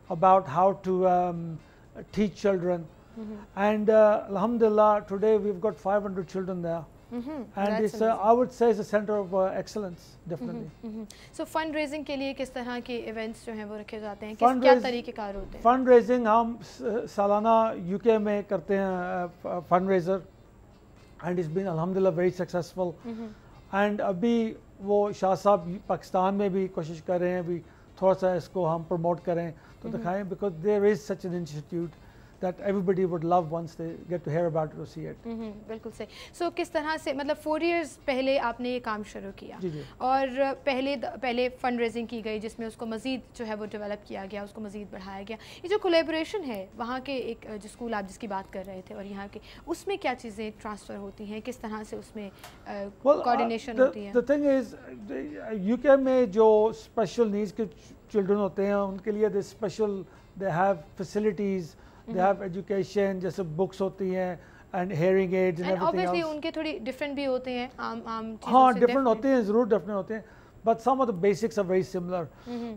about how to teach children and alhamdulillah today we've got 500 children there. And it's I would say it's a center of excellence definitely. So fundraising کے لیے کس طرح کے events جو ہیں وہ رکھے جاتے ہیں, کیا طریقے کار ہوتے ہیں؟ فنڈ ریزنگ ہم سالانہ یو کے میں کرتے ہیں fund raiser and it's been الحمدللہ ویری سکسیزفل. اینڈ ابھی وہ شاہ صاحب پاکستان میں بھی کوشش کر رہے ہیں بھی تھوڑا سا اس کو ہم پروموٹ کریں تو دکھائیں because there is such an institute that everybody would love once they get to hear about it or see it. بالکل صحیح. سو کس طرح سے مطلب 4 years پہلے آپ نے یہ کام شروع کیا اور پہلے فنڈ ریزنگ کی گئی جس میں اس کو مزید جو ہے وہ ڈیولپ کیا گیا, اس کو مزید بڑھایا گیا. یہ جو کولیبریشن ہے وہاں کے ایک جو اسکول آپ جس کی بات کر رہے تھے اور یہاں کے, اس میں کیا چیزیں ٹرانسفر ہوتی ہیں, کس طرح سے اس میں کوآرڈینیشن ہوتی ہے؟ The thing is یو کے میں جو اسپیشل نیڈس کے چلڈرن ہوتے ہیں ان کے لیے they have facilities, they have education, جیسے بکس ہوتی ہیں and hearing aids and everything else. Obviously ان کے تھوڑی ڈفرینٹ بھی ہوتے ہیں عام چیزوں سے. ہاں ڈفرینٹ ہوتے ہیں, ضرور ڈفرینٹ ہوتے ہیں, but some of the basics are very similar.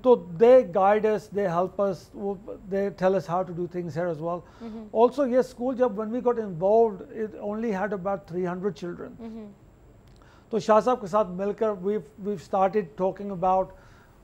So they guide us, they help us, they tell us how to do things here as well. Also یہ school جب when we got involved it only had about 300 children. تو شاہ صاحب کے ساتھ مل کر we've started talking about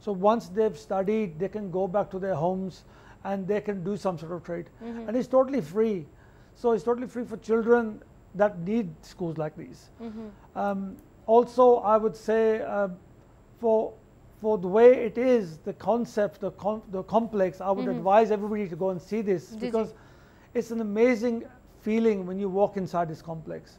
So once they've studied, they can go back to their homes and they can do some sort of trade. And it's totally free. So it's totally free for children that need schools like these. Also, I would say for the way it is, the concept, the complex, I would advise everybody to go and see this, because it's an amazing feeling when you walk inside this complex.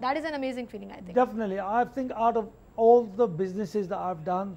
that is an amazing feeling, I think. Definitely, I think out of all the businesses that I've done,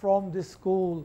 from this school,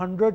100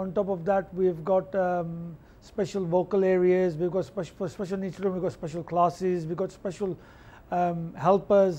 On top of that, we've got special vocal areas, we've got for special needs children, we've got special classes, we've got special helpers,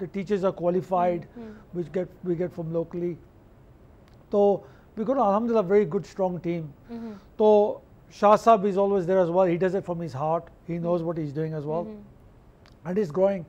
The teachers are qualified, which we get from locally. So we got alhamdulillah very good strong team. So Shah Sahab is always there as well. He does it from his heart. He knows what he's doing as well, and he's growing.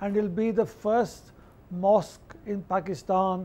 and it'll be the first mosque in Pakistan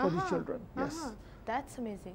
for the children. Yes, that's amazing.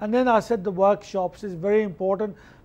And then I said the workshops is very important,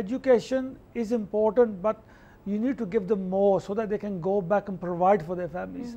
education is important, but you need to give them more so that they can go back and provide for their families.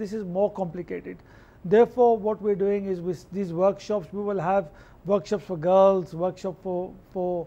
this is more complicated. Therefore, what we're doing is with these workshops, we will have workshops for girls, workshop for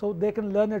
so they can learn a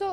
So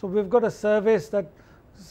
So we've got a service that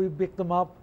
we pick them up.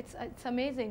it's amazing.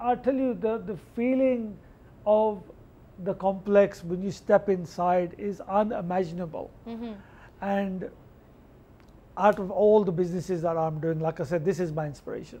I tell you the feeling of the complex when you step inside is unimaginable. And out of all the businesses that I'm doing, like I said, this is my inspiration.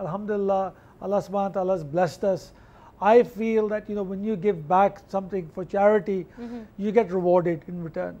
alhamdulillah, Allah subhanahu wa ta'ala has blessed us. I feel that when you give back something for charity, you get rewarded in return.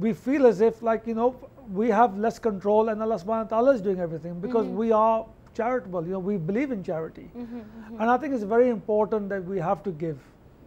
we feel as if like we have less control and Allah subhanahu wa ta'ala is doing everything, because we are charitable, we believe in charity. And I think it's very important that we have to give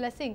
blessing.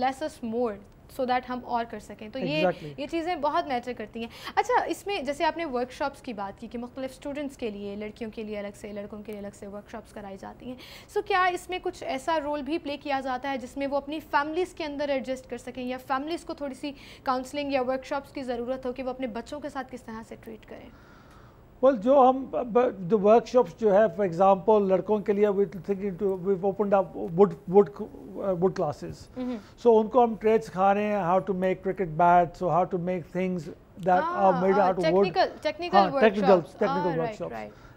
bless us more so that ہم اور کر سکیں. تو یہ چیزیں بہت metre کرتی ہیں. اچھا اس میں جیسے آپ نے ورک شاپس کی بات کی کہ مختلف اسٹوڈنٹس کے لیے لڑکیوں کے لیے الگ سے لڑکوں کے لیے الگ سے ورک شاپس کرائی جاتی ہیں, سو کیا اس میں کچھ ایسا رول بھی پلے کیا جاتا ہے جس میں وہ اپنی فیملیز کے اندر ایڈجسٹ کر سکیں, یا فیملیز کو تھوڑی سی کاؤنسلنگ یا ورک شاپس کی ضرورت ہو کہ وہ اپنے بچوں کے ساتھ کس طرح سے ٹریٹ کریں؟ ویل جو ہم ورک شاپس جو ہے فار ایگزامپل لڑکوں کے لیے we've opened up wood classes. So ان کو ہم ٹریڈ سکھا رہے ہیں, how to make cricket bats, so how to make things that are made out of wood. Technical workshops.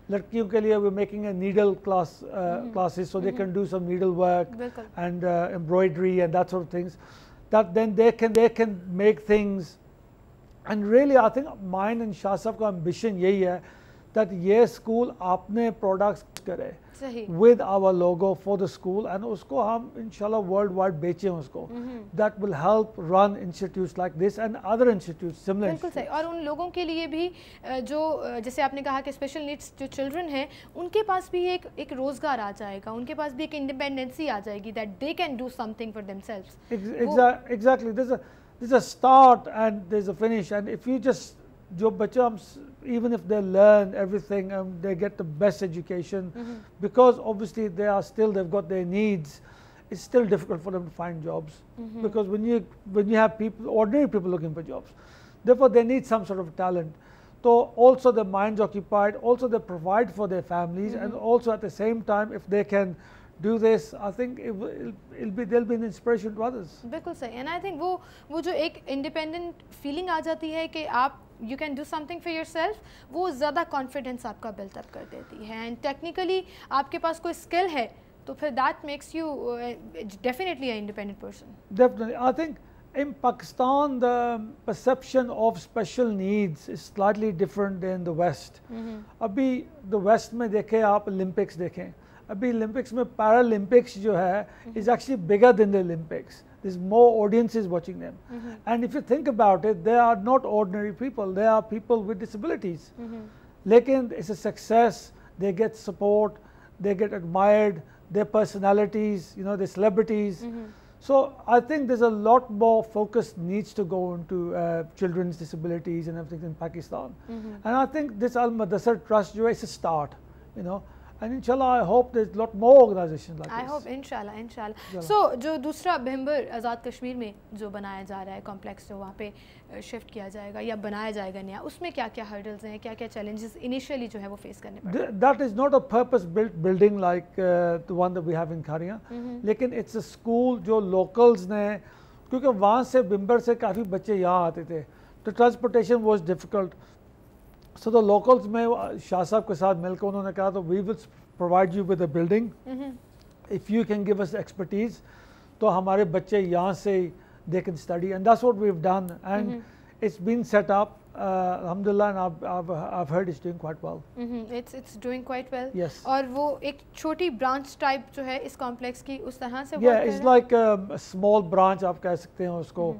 لڑکیوں کے لیے we're making a needle classes so they can do some needle work and embroidery and that sort of things. That then they can make things. And really I think mine and Shah صاحب کا ambition یہی ہے that یہ school اپنے products کرے with our logo for the school and اس کو ہم انشاءاللہ world wide بیچیں اس کو. That will help run institutes like this and other institutes similar. بالکل صحیح. اور ان لوگوں کے لیے بھی جو جیسے آپ نے کہا کہ اسپیشل نیڈس جو چلڈرن ہیں ان کے پاس بھی ایک روزگار آ جائے گا, ان کے پاس بھی ایک انڈیپینڈنسی آ جائے گی that they can do something for themselves. Exactly. There's a start and there's a finish, and if you just جو بچہ even if they learn everything and they get the best education, because obviously they've got their needs, it's still difficult for them to find jobs, because when you have ordinary people looking for jobs, therefore they need some sort of talent. So also their minds occupied, also they provide for their families, and also at the same time if they can do this, I think they'll be an inspiration to others. بالکل صحیح. And I think وہ جو ایک independent feeling آ جاتی ہے کہ آپ you can do something for yourself, وہ زیادہ کانفیڈنس آپ کا بلٹ اپ کر دیتی ہے. اینڈ ٹیکنیکلی آپ کے پاس کوئی اسکل ہے تو پھر that makes you definitely an independent person. Definitely. I think in Pakistan the perception of special needs is slightly different than the West. ابھی the West میں دیکھیں آپ Olympics دیکھیں, ابھی Olympics میں Paralympics جو ہے is actually bigger than the Olympics. There's more audiences watching them. And if you think about it, they are not ordinary people. They are people with disabilities. Lekin it's a success. They get support. They get admired. Their personalities, they're celebrities. So I think there's a lot more focus needs to go into children's disabilities and everything in Pakistan. And I think this Al Madrasa Trust is a start, And inshallah, I hope there's a lot more organizations like this. I hope, inshallah. So, جو دوسرا بھمبر آزاد کشمیر میں جو بنایا جا رہا ہے complex جو وہاں پہ شفٹ کیا جائے گا یا بنایا جائے گا نیا, اس میں کیا کیا ہرڈلز ہیں, کیا کیا چیلنجز انیشیلی جو ہے وہ فیس کرنے پڑتے ہیں؟ That is not a purpose built building like the one that we have in Khariyan. لیکن it's a school جو locals نے, کیونکہ وہاں سے بھمبر سے کافی بچے یہاں آتے تھے, تو transportation was difficult. So the locals میں شاہ صاحب کے ساتھ مل کے انہوں نے کہا تو we will provide you with a building if you can give us expertise, تو ہمارے بچے یہاں سے they can study, and that's what we've done, and it's been set up alhamdulillah, and I've heard it's doing quite well. It's doing quite well. Yes. اور وہ ایک چھوٹی branch type جو ہے اس کمپلیکس کی اس طرح سے yeah, it's like a small branch آپ کہہ سکتے ہیں اس کو.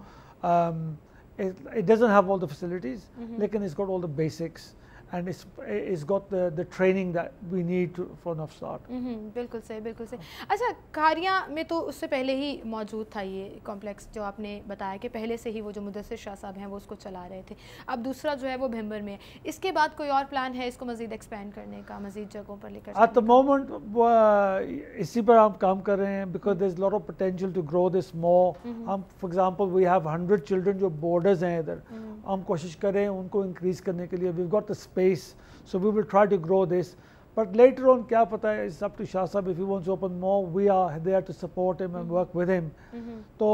It doesn't have all the facilities, lekin it's got all the basics, and it's got the training that we need for enough start. بالکل صحیح, بالکل صحیح. اچھا کھاریاں میں تو اس سے پہلے ہی موجود تھا یہ کمپلیکس جو آپ نے بتایا کہ پہلے سے ہی وہ جو مدثر شاہ صاحب ہیں وہ اس کو چلا رہے تھے, اب دوسرا جو ہے وہ بھمبر میں ہے. اس کے بعد کوئی اور پلان ہے اس کو مزید ایکسپینڈ کرنے کا, مزید جگہوں پر لے کر؟ At the moment اسی پر ہم کام کر رہے ہیں, because there's a lot of potential to grow this more. For example, we have 100 children جو borders ہیں ادھر, ہم کوشش کر رہے ہیں ان کو انکریز کرنے کے لیے. We've got the space, so we will try to grow this, but later on کیا پتہ ہے, it's up to Shah Sahib. If he wants to open more, we are there to support him and work with him. So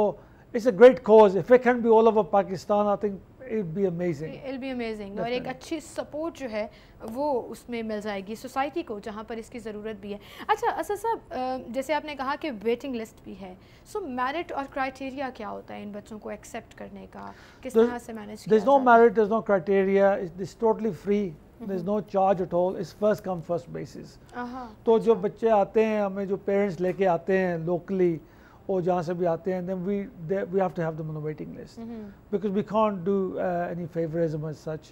it's a great cause. If it can be all over Pakistan, I think it'll be amazing. It'll be amazing. اور ایک اچھی support جو ہے وہ اس میں مل جائے گی سوسائٹی کو جہاں پر اس کی ضرورت بھی ہے. اچھا اسد صاحب, جیسے آپ نے کہا کہ ویٹنگ لسٹ بھی ہے, سو میرٹ اور کرائٹیریا کیا ہوتا ہے ان بچوں کو ایکسیپٹ کرنے کا, کس طرح سے مینیج کیا؟ There's no merit, there's no criteria, it's totally free. There's no charge at all. It's first come first basis. تو جو بچے آتے ہیں, ہمیں جو پیرنٹس لے کے آتے ہیں locally اور جہاں سے بھی آتے ہیں, then we have to have them on a waiting list, because we can't do any favorism as such.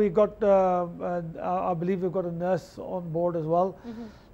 we got I believe we've got a nurse on board as well.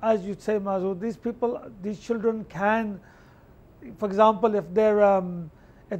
as you say Masood, these children can, for example, if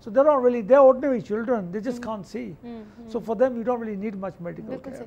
so they're ordinary children, they just can't see. So for them you don't really need much medical care.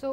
So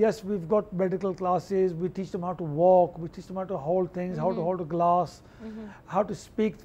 yes we've got medical classes, we teach them how to walk, we teach them how to hold things, how to hold a glass, how to speak.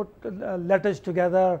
put letters together.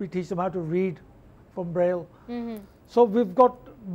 we teach them how to read from braille. So we've got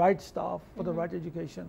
right staff for the right education.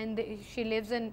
and she lives in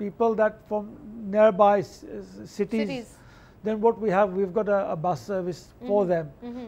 people that from nearby cities. Then what we've got a bus service for them.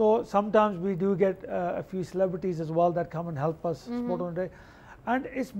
So sometimes we do get a few celebrities as well that come and help us support on the day, and it's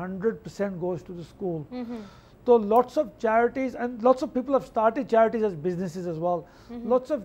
100% goes to the school. So lots of charities and lots of people have started charities as businesses as well. Lots of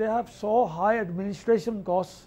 they have so high administration costs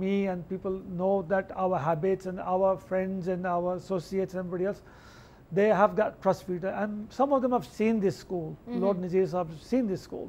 me and people know that our habits and our friends and our associates and everybody else, they have that trust factor, and some of them have seen this school. Lord Nazir Sahab have seen this school.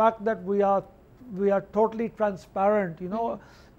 fact that we are totally transparent, you know,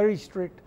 very strict.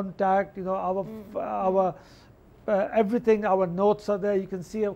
on tag, you know, our everything, our notes are there, you can see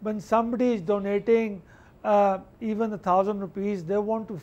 when somebody is donating even 1,000 rupees, they want to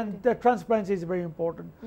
And the transparency is very important.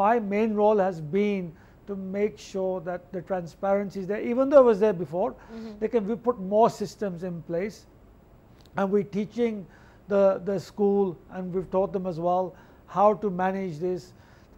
my main role has been to make sure that the transparency is there, even though it was there before. Lekin we put more systems in place, and we're teaching the school, and we've taught them as well how to manage this.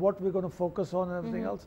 what we're going to focus on and everything else.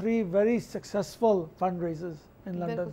3 very successful fundraisers in London.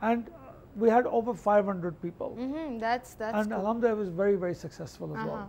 and we had over 500 people. That's and cool. Alhamdulillah, it was very very successful as well.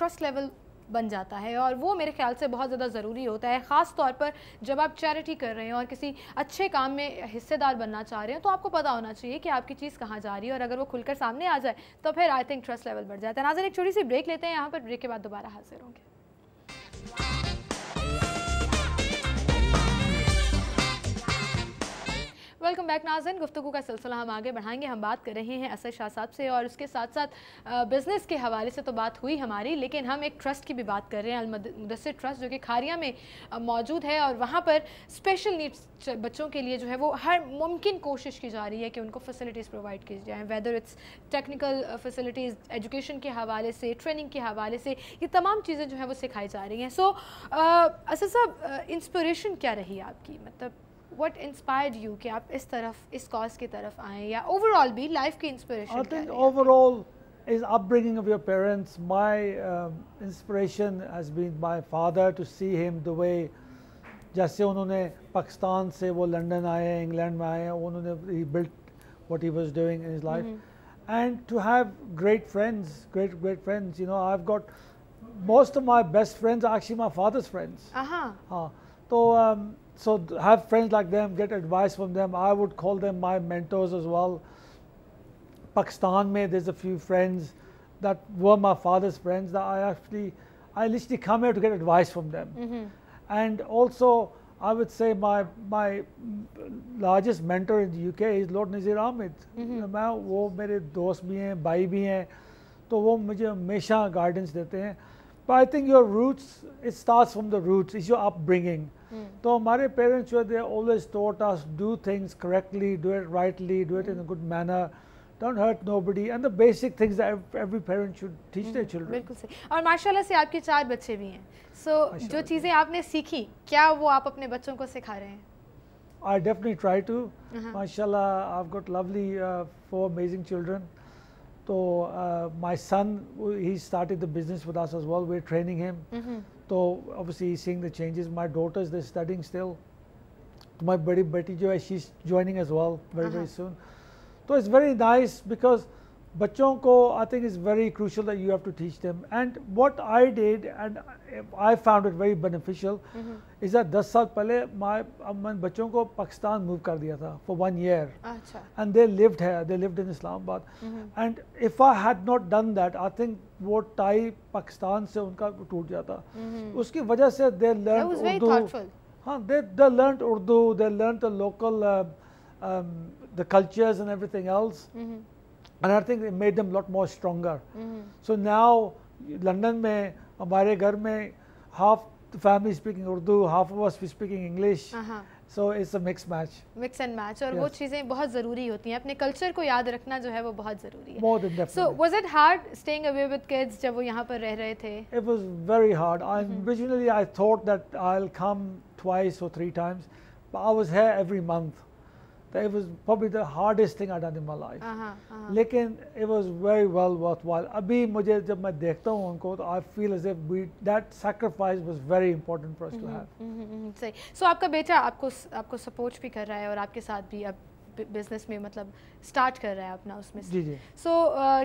trust level بن جاتا ہے, اور وہ میرے خیال سے بہت زیادہ ضروری ہوتا ہے, خاص طور پر جب آپ چیریٹی کر رہے ہیں اور کسی اچھے کام میں حصے دار بننا چاہ رہے ہیں, تو آپ کو پتہ ہونا چاہیے کہ آپ کی چیز کہاں جا رہی ہے, اور اگر وہ کھل کر سامنے آ جائے تو پھر آئی تھنک ٹرسٹ لیول بڑھ جاتا ہے. ناظرین ایک چھوٹی سی بریک لیتے ہیں یہاں پر, بریک کے بعد دوبارہ حاضر ہوں گے. ویلکم بیک ناظرین, گفتگو کا سلسلہ ہم آگے بڑھائیں گے. ہم بات کر رہے ہیں اسد شاہ صاحب سے, اور اس کے ساتھ ساتھ بزنس کے حوالے سے تو بات ہوئی ہماری, لیکن ہم ایک ٹرسٹ کی بھی بات کر رہے ہیں, المدثر ٹرسٹ, جو کہ کھاریا میں موجود ہے, اور وہاں پر اسپیشل نیڈس بچوں کے لیے جو ہے وہ ہر ممکن کوشش کی جا رہی ہے کہ ان کو فیسلٹیز پرووائڈ کی جائیں, whether it's technical facilities, education کے حوالے سے, ٹریننگ کے حوالے سے, یہ تمام چیزیں جو ہیں وہ سکھائی جا رہی ہیں. سو اسد صاحب, انسپریشن کیا رہی آپ کی, مطلب what inspired you کہ آپ اس طرف, اس کاز کی طرف آئیں, یا overall بھی لائف کی inspiration? I think overall is upbringing of your parents. My inspiration has been my father, to see him the way, جیسے انہوں نے پاکستان سے وہ لنڈن آئے ہیں, انگلینڈ میں آئے ہیں, انہوں نے he built what he was doing in his life, and to have great friends, great friends. You know, I've got most of my best friends are actually my father's friends. ہاں, تو so have friends like them, get advice from them. I would call them my mentors as well. Pakistan mein there's a few friends that were my father's friends that I literally come here to get advice from them. And also I would say my largest mentor in the UK is Lord Nazir Ahmed. میں وہ میرے دوست بھی ہیں, بھائی بھی ہیں, تو وہ مجھے ہمیشہ گائیڈنس دیتے ہیں. But I think your roots, it starts from the roots, it's your upbringing. تو ہمارے پیرنٹس جو they always taught us, do things correctly, do it rightly, do it in a good manner, don't hurt nobody, and the basic things that every parent should teach their children. بالکل صحیح. اور ماشاءاللہ سے آپ کے 4 بچے بھی ہیں, سو جو چیزیں آپ نے سیکھی, کیا وہ آپ اپنے بچوں کو سکھا رہے ہیں؟ I definitely try to. MashaAllah, I've got lovely 4 amazing children. So my son, he started the business with us as well. We're training him. So obviously he's seeing the changes. My daughters, they're studying still. My badi beti jo hai, she's joining as well very soon. So it's very nice because bachon ko, I think it's very crucial that you have to teach them. And what I did, and I found it very beneficial, is that 10 saal pehle میں بچوں کو Pakistan move کر دیا تھا for 1 year. And they lived here, they lived in Islamabad. And if I had not done that, I think وہ tie Pakistan سے ان کا ٹوٹ جاتا. اس کی وجہ سے they learned Urdu. ہاں, they learned Urdu, they learned the local the cultures and everything else. And I think it made them a lot more stronger. So now London میں ہمارے گھر میں half the family speaking Urdu, half of us speaking English. So it's a mix and match. اور وہ چیزیں بہت ضروری ہوتی ہیں, اپنے کلچر کو یاد رکھنا جو ہے وہ بہت ضروری ہے. More than definitely. So was it hard staying away with kids جب وہ یہاں پر رہ رہے تھے؟ It was very hard. Originally I thought that I'll come twice or 3 times, but I was here every month. It was probably the hardest thing I've done in my life. لیکن it was very well worthwhile. ابھی مجھے جب میں دیکھتا ہوں ان کو, تو I feel as if that sacrifice was very important for us to have. صحیح. سو آپ کا بیٹا آپ کو سپورٹ بھی کر رہا ہے, اور آپ کے ساتھ بھی اب بزنس میں مطلب اسٹارٹ کر رہا ہے اپنا اس میں سے. جی. سو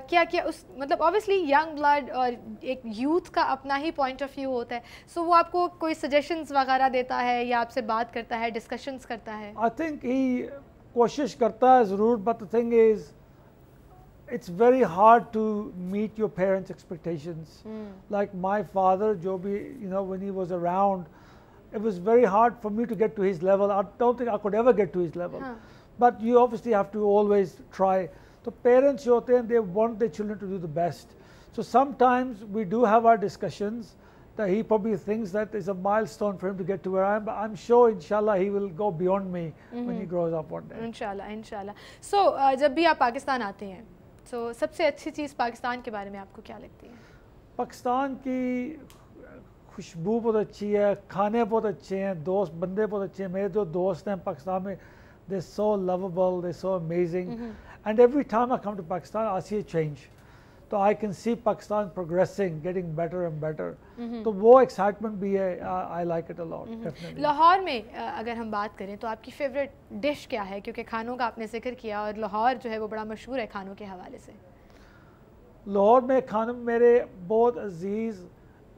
کیا اس مطلب اوبیسلی ینگ بلڈ اور ایک یوتھ کا اپنا ہی پوائنٹ آف ویو ہوتا ہے, سو وہ آپ کو کوئی سجیشنز وغیرہ دیتا ہے یا آپ سے بات کرتا ہے, ڈسکشنز کرتا ہے؟ I think he کوشش کرتا ہے ضرور, but the thing is it's very hard to meet your parents' expectations. Like my father, jo bhi, you know, when he was around, it was very hard for me to get to his level. I don't think I could ever get to his level. But you obviously have to always try. So parents jo hote hain, they want their children to do the best. So sometimes we do have our discussions that he probably thinks that is a milestone for him to get to where I am, but I'm sure inshallah he will go beyond me when he grows up one day. Inshallah. So جب بھی آپ پاکستان آتے ہیں, so سب سے اچھی چیز پاکستان کے بارے میں آپ کو کیا لگتی ہے؟ پاکستان کی خوشبو بہت اچھی ہے, کھانے بہت اچھے ہیں, دوست بندے بہت اچھے ہیں. میرے جو دوست ہیں پاکستان میں, they're so lovable, they're so amazing. And every time I come to Pakistan, I see a change. تو I can see Pakistan progressing, getting better and better. تو وہ ایکسائٹمنٹ بھی ہے. I like it a lot, definitely. Lahore میں اگر ہم بات کریں تو آپ کی فیوریٹ ڈش کیا ہے؟ کیونکہ کھانوں کا آپ نے ذکر کیا, اور لاہور جو ہے وہ بڑا مشہور ہے کھانوں کے حوالے سے. لاہور میں کھانے میرے بہت عزیز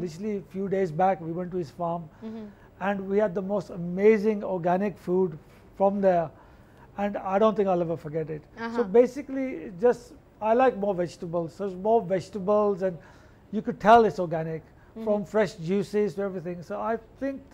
Literally few days back we went to his farm and we had the most amazing organic food from there, and I don't think I'll ever forget it. So basically just I like more vegetables. So there's more vegetables and you could tell it's organic. From fresh juices to everything. So I think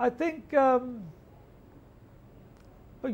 I think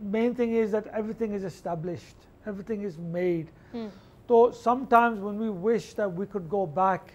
main thing is that everything is established, everything is made. So sometimes when we wish that we could go back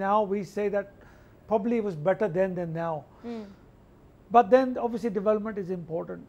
now we say that probably it was better then than now. But then obviously development is important.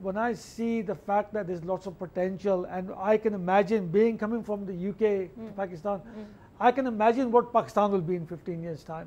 when I see the fact that there's lots of potential, and I can imagine being coming from the UK to Pakistan, I can imagine what Pakistan will be in 15 years time.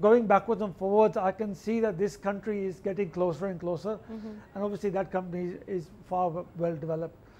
going backwards and forwards, I can see that this country is getting closer and closer, and obviously that company is far well developed.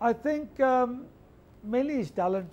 I think mainly is talent.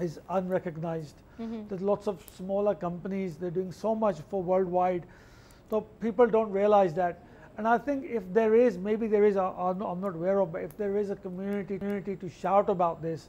is unrecognized. There's lots of smaller companies, they're doing so much for worldwide, so people don't realize that. And I think if there is, maybe there is, I'm not aware of, but if there is a community to shout about this,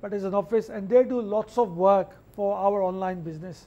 but it's an office, and they do lots of work for our online business.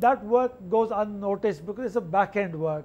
that work goes unnoticed because it's a back end work,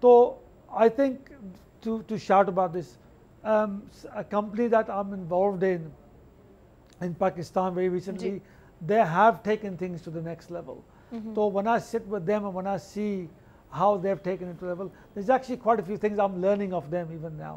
So I think to shout about this, a company that I'm involved in Pakistan very recently, they have taken things to the next level. So when I sit with them and when I see how they've taken it to level, there's actually quite a few things I'm learning of them even now.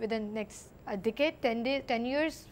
within next a decade, 10 years,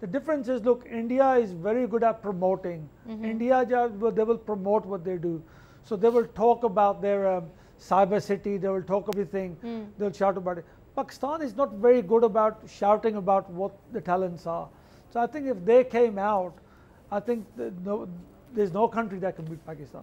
the difference is, look, India is very good at promoting. India they will promote what they do, so they will talk about their cyber city, they will talk everything, they'll shout about it. Pakistan is not very good about shouting about what the talents are. So I think if they came out, I think there's no country that can beat Pakistan.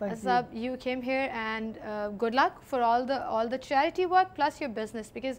Asab. You came here, and good luck for all the charity work plus your business, because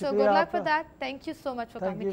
So good luck for that. Thank you so much for coming.